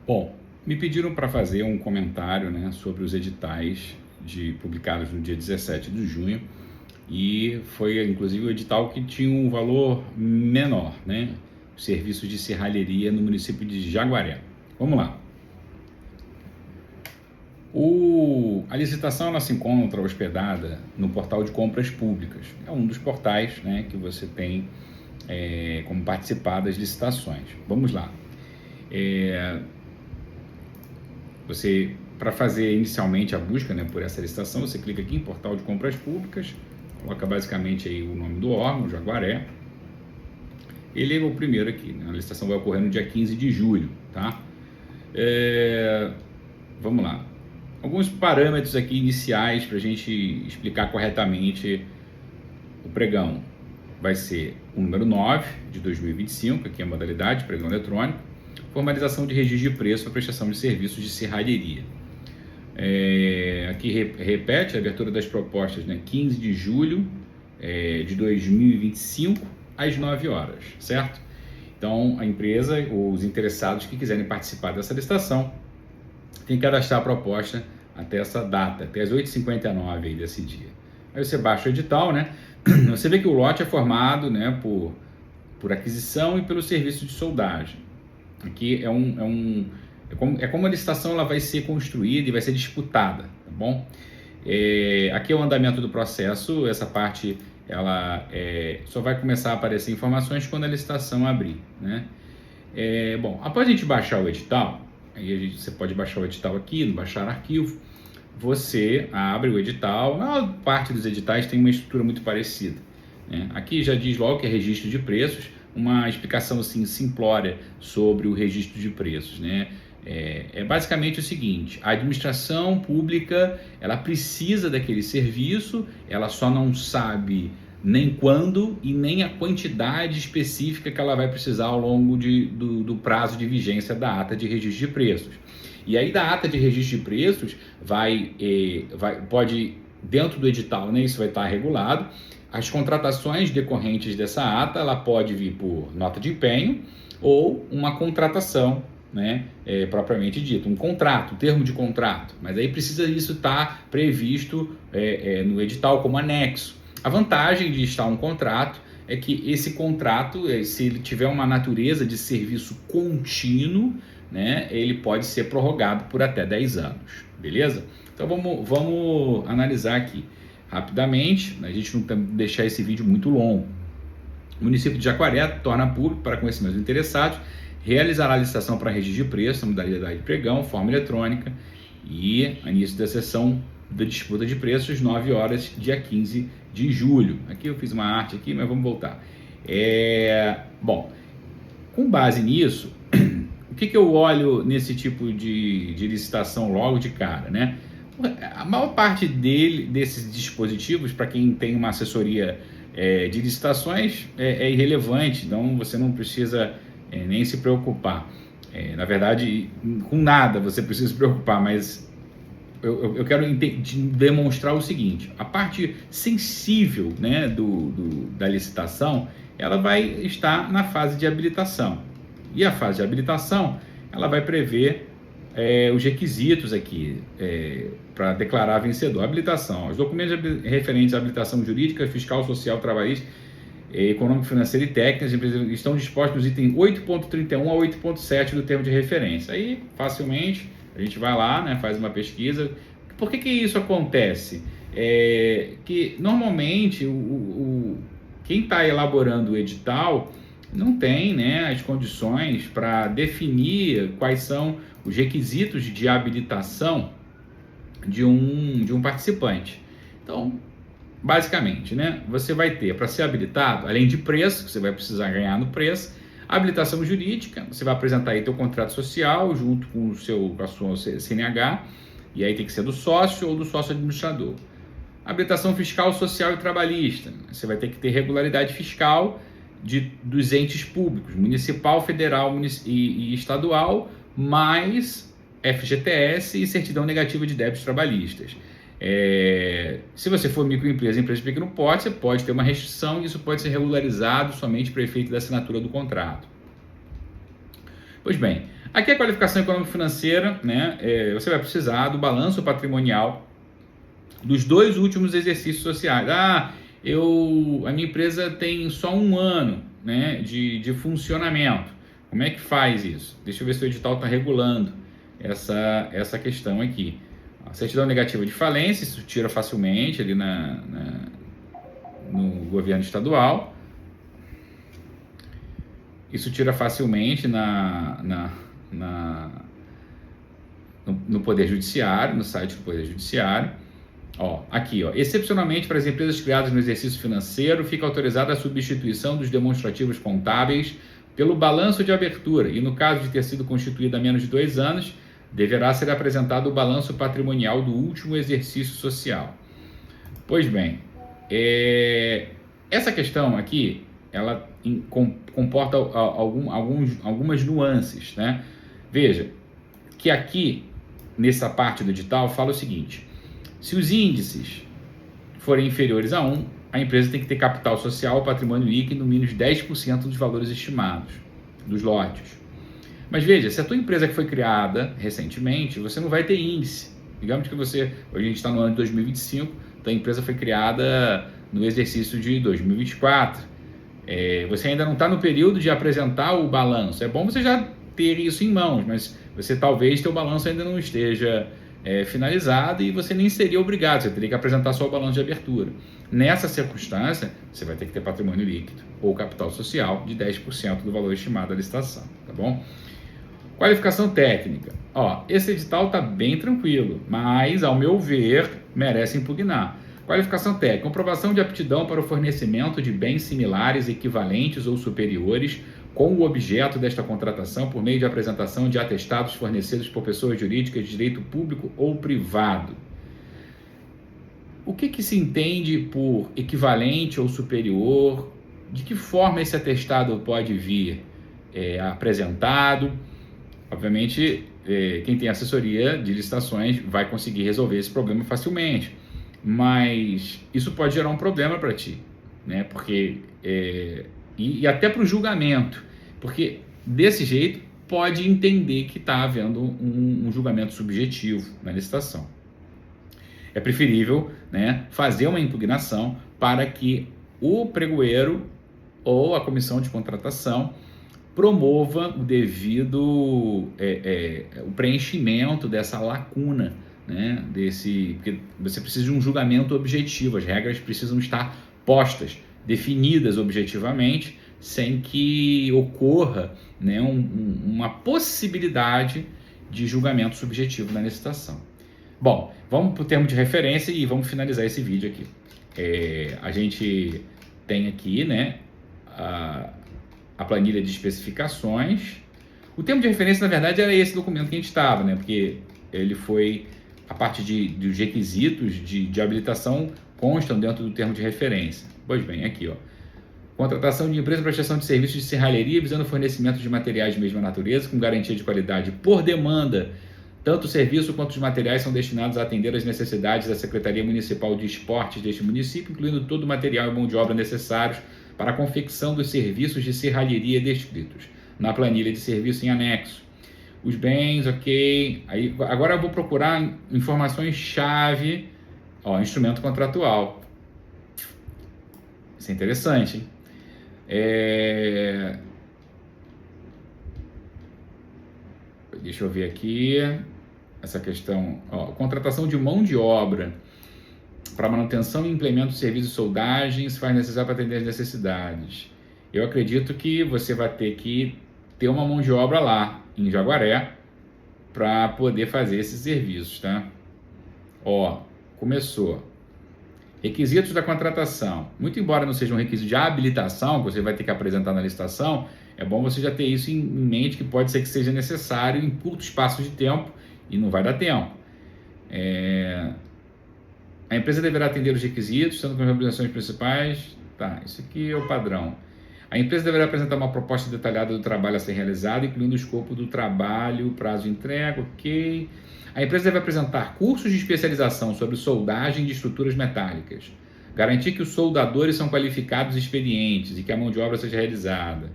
Bom, me pediram para fazer um comentário, né, sobre os editais publicados no dia 17 de junho e foi inclusive o edital que tinha um valor menor, né, serviços de serralheria no município de Jaguaré. Vamos lá. A licitação ela se encontra hospedada no portal de compras públicas. É um dos portais, né, que você tem como participar das licitações. Vamos lá. Para fazer inicialmente a busca, né, por essa licitação, você clica aqui em portal de compras públicas, coloca basicamente aí o nome do órgão, Jaguaré. Ele é o primeiro aqui, né? A licitação vai ocorrer no dia 15 de julho, tá? Vamos lá. Alguns parâmetros aqui iniciais para a gente explicar corretamente o pregão. Vai ser o número 9 de 2025, aqui é a modalidade, pregão eletrônico, formalização de registro de preço para prestação de serviços de serralheria. Aqui repete a abertura das propostas, né, 15 de julho de 2025 às 9 horas, certo? Então, a empresa, os interessados que quiserem participar dessa licitação, tem que cadastrar a proposta até essa data, até as 8h59 aí desse dia. Aí você baixa o edital, né? Você vê que o lote é formado, né, por aquisição e pelo serviço de soldagem. Aqui é como a licitação ela vai ser construída e vai ser disputada, tá bom? Aqui é o andamento do processo, essa parte ela só vai começar a aparecer informações quando a licitação abrir, né? Bom, após a gente baixar o edital, aí você pode baixar o edital aqui, no baixar arquivo, você abre o edital, a parte dos editais tem uma estrutura muito parecida, né? Aqui já diz logo que é registro de preços, uma explicação assim simplória sobre o registro de preços, né? Basicamente o seguinte: a administração pública ela precisa daquele serviço, ela só não sabe nem quando e nem a quantidade específica que ela vai precisar ao longo do prazo de vigência da ata de registro de preços. E aí da ata de registro de preços pode, dentro do edital, né, isso vai estar regulado. As contratações decorrentes dessa ata, ela pode vir por nota de empenho ou uma contratação, né, propriamente dito, um contrato, um termo de contrato. Mas aí precisa isso estar previsto no edital como anexo. A vantagem de estar um contrato é que esse contrato, se ele tiver uma natureza de serviço contínuo, né, ele pode ser prorrogado por até 10 anos, beleza? Então vamos analisar aqui rapidamente, a gente não tem que deixar esse vídeo muito longo. O município de Jaguaré torna público para conhecimento dos interessados, realizará a licitação para registro de preço, modalidade de pregão, forma eletrônica e início da sessão da disputa de preços, 9 horas, dia 15 de julho. Aqui eu fiz uma arte aqui, mas vamos voltar. Bom, com base nisso, o que eu olho nesse tipo de licitação logo de cara, né? A maior parte desses dispositivos, para quem tem uma assessoria de licitações, é irrelevante, então você não precisa nem se preocupar. Na verdade, com nada você precisa se preocupar, mas eu quero demonstrar o seguinte: a parte sensível, né, da licitação, ela vai estar na fase de habilitação. E a fase de habilitação, ela vai prever os requisitos aqui para declarar vencedor. Habilitação: os documentos referentes à habilitação jurídica, fiscal, social, trabalhista, econômico, financeiro e técnica estão dispostos nos itens 8.31 a 8.7 do termo de referência. Aí, facilmente, a gente vai lá, né, faz uma pesquisa. Por que isso acontece? Que normalmente quem está elaborando o edital não tem, né, as condições para definir quais são os requisitos de habilitação de um participante. Então, basicamente, né, você vai ter, para ser habilitado, além de preço, que você vai precisar ganhar no preço, habilitação jurídica, você vai apresentar aí teu contrato social junto com a sua CNH, e aí tem que ser do sócio ou do sócio administrador. Habilitação fiscal, social e trabalhista, você vai ter que ter regularidade fiscal dos entes públicos, municipal, federal e estadual, mais FGTS e certidão negativa de débitos trabalhistas. Se você for microempresa, empresa de pequeno porte, você pode ter uma restrição e isso pode ser regularizado somente para efeito da assinatura do contrato. Pois bem, Aqui é a qualificação econômico-financeira, né? Você vai precisar do balanço patrimonial dos 2 últimos exercícios sociais. A minha empresa tem só 1 ano, né, de funcionamento. Como é que faz isso? Deixa eu ver se o edital está regulando essa questão aqui. A certidão negativa de falência, isso tira facilmente ali no governo estadual. Isso tira facilmente no Poder Judiciário, no site do Poder Judiciário. Aqui, excepcionalmente para as empresas criadas no exercício financeiro, fica autorizada a substituição dos demonstrativos contábeis pelo balanço de abertura e, no caso de ter sido constituída há menos de 2 anos, deverá ser apresentado o balanço patrimonial do último exercício social. Pois bem, essa questão aqui, ela comporta algumas nuances, né? Veja que aqui, nessa parte do edital, fala o seguinte: se os índices forem inferiores a 1, a empresa tem que ter capital social ou patrimônio líquido no mínimo de 10% dos valores estimados dos lotes. Mas veja, se a tua empresa que foi criada recentemente, você não vai ter índice. Digamos que hoje a gente está no ano de 2025, tua empresa foi criada no exercício de 2024. Você ainda não está no período de apresentar o balanço. É bom você já ter isso em mãos, mas você talvez teu balanço ainda não esteja finalizado e você nem seria obrigado, você teria que apresentar só o balanço de abertura. Nessa circunstância, você vai ter que ter patrimônio líquido ou capital social de 10% do valor estimado da licitação, tá bom? Qualificação técnica. Esse edital está bem tranquilo, mas, ao meu ver, merece impugnar. Qualificação técnica. Comprovação de aptidão para o fornecimento de bens similares, equivalentes ou superiores com o objeto desta contratação por meio de apresentação de atestados fornecidos por pessoas jurídicas de direito público ou privado. O que se entende por equivalente ou superior? De que forma esse atestado pode vir apresentado? Obviamente, quem tem assessoria de licitações vai conseguir resolver esse problema facilmente, mas isso pode gerar um problema para ti, né? Porque e até para o julgamento, porque desse jeito pode entender que está havendo um julgamento subjetivo na licitação. É preferível, né, fazer uma impugnação para que o pregoeiro ou a comissão de contratação promova o devido o preenchimento dessa lacuna, né, porque você precisa de um julgamento objetivo, as regras precisam estar postas, definidas objetivamente, sem que ocorra, né, uma possibilidade de julgamento subjetivo na licitação. Bom, vamos para o termo de referência e vamos finalizar esse vídeo aqui. A gente tem aqui, né, a planilha de especificações. O termo de referência, na verdade, era esse documento que a gente estava, né, porque ele foi, a parte dos requisitos de habilitação constam dentro do termo de referência. Pois bem, aqui, contratação de empresa para prestação de serviços de serralheria visando o fornecimento de materiais de mesma natureza com garantia de qualidade por demanda. Tanto o serviço quanto os materiais são destinados a atender às necessidades da Secretaria Municipal de Esportes deste município, incluindo todo o material e mão de obra necessários para a confecção dos serviços de serralheria descritos na planilha de serviço em anexo. Os bens, ok. Agora eu vou procurar informações-chave. Instrumento contratual. Isso é interessante, hein? Deixa eu ver aqui. Essa questão. Contratação de mão de obra para manutenção e implemento de serviços de soldagem se faz necessário para atender as necessidades. Eu acredito que você vai ter que ter uma mão de obra lá em Jaguaré para poder fazer esses serviços, tá? Começou. Requisitos da contratação. Muito embora não seja um requisito de habilitação que você vai ter que apresentar na licitação, é bom você já ter isso em mente, que pode ser que seja necessário em curto espaço de tempo e não vai dar tempo. A empresa deverá atender os requisitos, sendo com as obrigações principais. Tá, isso aqui é o padrão. A empresa deverá apresentar uma proposta detalhada do trabalho a ser realizado, incluindo o escopo do trabalho, prazo de entrega, ok. A empresa deve apresentar cursos de especialização sobre soldagem de estruturas metálicas. Garantir que os soldadores são qualificados e experientes e que a mão de obra seja realizada.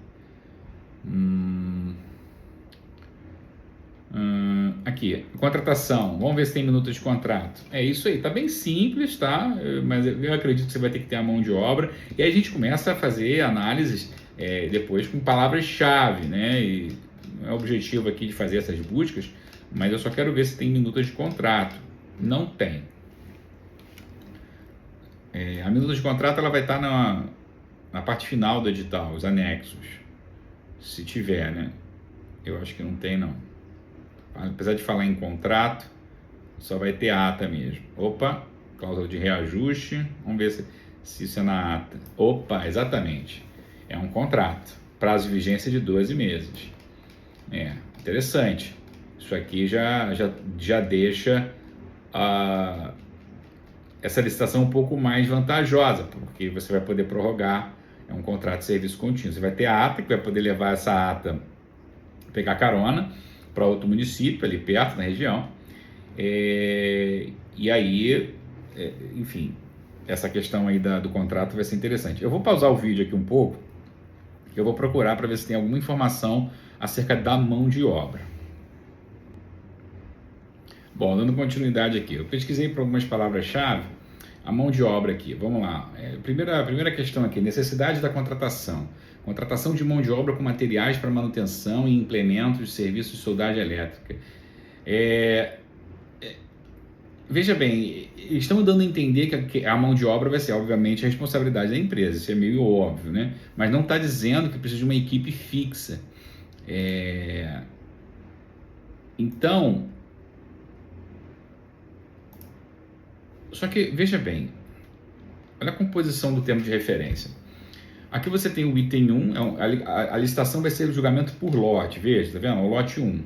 Aqui, contratação, vamos ver se tem minutos de contrato. É isso aí, tá bem simples, tá? Mas eu acredito que você vai ter que ter a mão de obra. E aí a gente começa a fazer análises depois com palavras-chave, né? E não é o objetivo aqui de fazer essas buscas, mas eu só quero ver se tem minutos de contrato. Não tem. A minuta de contrato ela vai estar na parte final do edital, os anexos. Se tiver, né? Eu acho que não tem, não. Apesar de falar em contrato, só vai ter ata mesmo. Opa, cláusula de reajuste. Vamos ver se isso é na ata. Opa, exatamente. É um contrato. Prazo de vigência de 12 meses. Interessante. Isso aqui já deixa essa licitação um pouco mais vantajosa, porque você vai poder prorrogar. É um contrato de serviço contínuo. Você vai ter a ata, que vai poder levar essa ata, pegar carona para outro município, ali perto, na região. E aí, enfim, essa questão aí do contrato vai ser interessante. Eu vou pausar o vídeo aqui um pouco, que eu vou procurar para ver se tem alguma informação acerca da mão de obra. Bom, dando continuidade aqui, eu pesquisei por algumas palavras-chave, a mão de obra aqui, vamos lá. Primeira questão aqui, necessidade da contratação. Contratação de mão de obra com materiais para manutenção e implementos de serviços de soldagem elétrica. Veja bem, estão dando a entender que a mão de obra vai ser, obviamente, a responsabilidade da empresa. Isso é meio óbvio, né? Mas não está dizendo que precisa de uma equipe fixa. Então, só que, veja bem, olha a composição do termo de referência. Aqui você tem o item 1, a licitação vai ser o julgamento por lote, veja, tá vendo? O lote 1.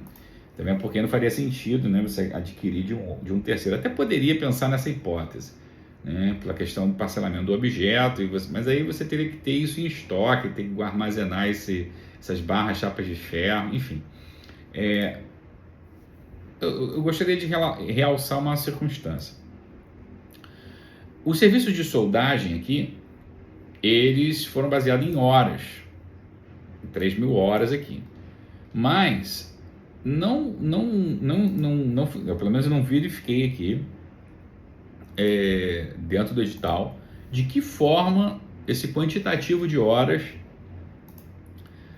Tá vendo? Porque não faria sentido, né, você adquirir de um terceiro. Até poderia pensar nessa hipótese, né, pela questão do parcelamento do objeto, mas aí você teria que ter isso em estoque, ter que armazenar essas barras, chapas de ferro, enfim. Eu gostaria de realçar uma circunstância. Os serviços de soldagem aqui, eles foram baseados em horas, 3.000 horas aqui, mas eu pelo menos não verifiquei aqui dentro do edital de que forma esse quantitativo de horas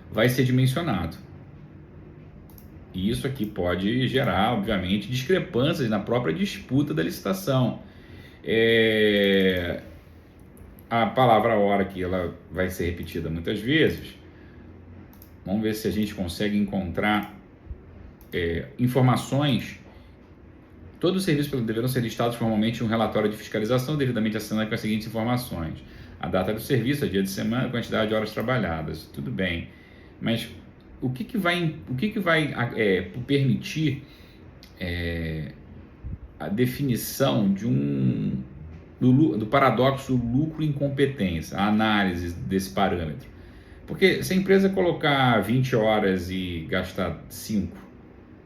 vai ser dimensionado. E isso aqui pode gerar, obviamente, discrepâncias na própria disputa da licitação. A palavra hora aqui ela vai ser repetida muitas vezes. Vamos ver se a gente consegue encontrar informações. Todos os serviços deverão ser listados formalmente em um relatório de fiscalização devidamente assinado com as seguintes informações: a data do serviço, a dia de semana, a quantidade de horas trabalhadas. Tudo bem, mas o que vai permitir a definição do paradoxo lucro-incompetência, a análise desse parâmetro? Porque se a empresa colocar 20 horas e gastar 5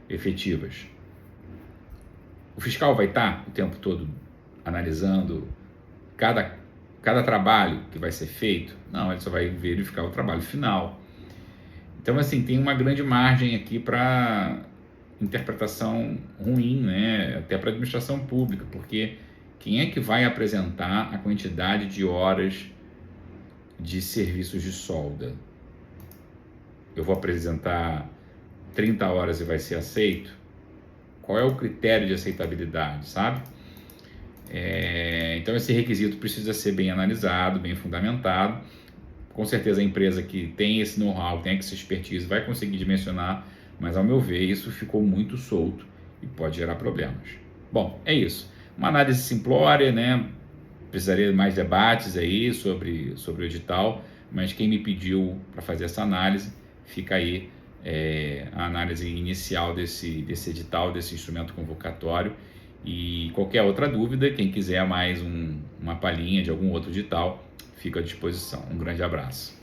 efetivas, o fiscal vai estar o tempo todo analisando cada trabalho que vai ser feito? Não, ele só vai verificar o trabalho final. Então, assim, tem uma grande margem aqui para interpretação ruim, né? Até para a administração pública, porque quem é que vai apresentar a quantidade de horas de serviços de solda? Eu vou apresentar 30 horas e vai ser aceito? Qual é o critério de aceitabilidade, sabe? Então esse requisito precisa ser bem analisado, bem fundamentado. Com certeza a empresa que tem esse know-how, tem essa expertise, vai conseguir dimensionar, mas ao meu ver isso ficou muito solto e pode gerar problemas. Bom, é isso. Uma análise simplória, né? Precisaria de mais debates aí sobre o edital, mas quem me pediu para fazer essa análise, fica aí a análise inicial desse edital, desse instrumento convocatório. E qualquer outra dúvida, quem quiser mais uma palhinha de algum outro edital, fica à disposição. Um grande abraço.